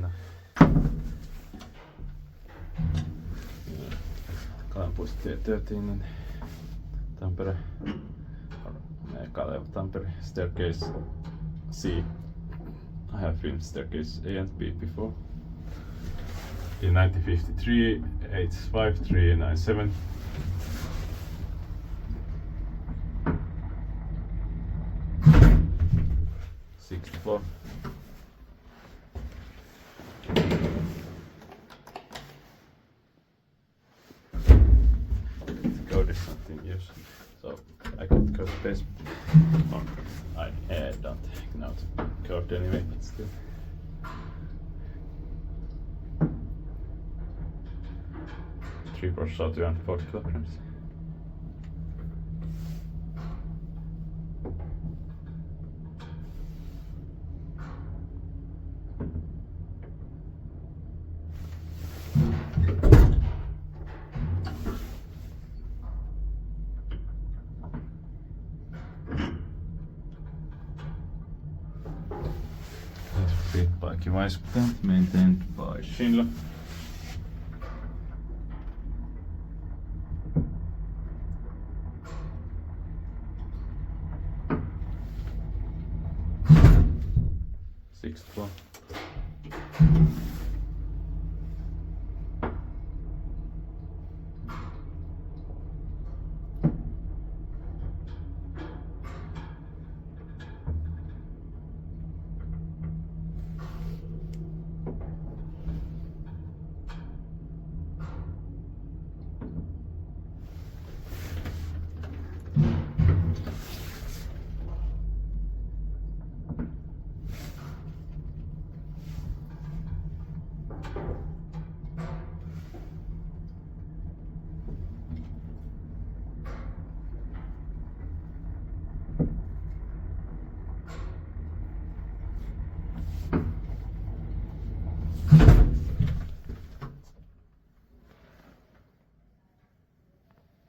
siinä Kalevan Puistotie 13 in Tampere, Kaleva Tampere, staircase C. I have filmed staircase A and B before. In 1953, 85397. Sixth floor. The code is not in use, so I can't code the basement. Or I don't know the code anyway, but still. Three Puistotie 240 kilograms. Built by Kone, maintained by Finland. Sixth floor.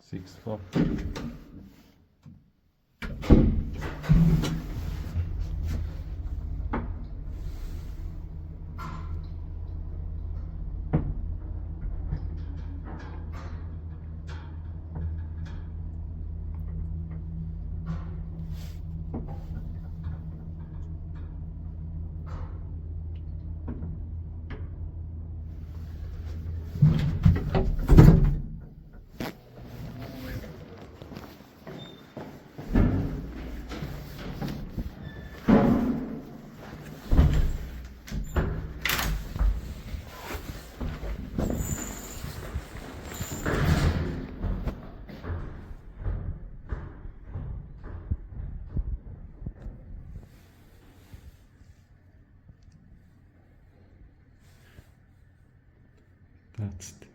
Sixth floor. That's it.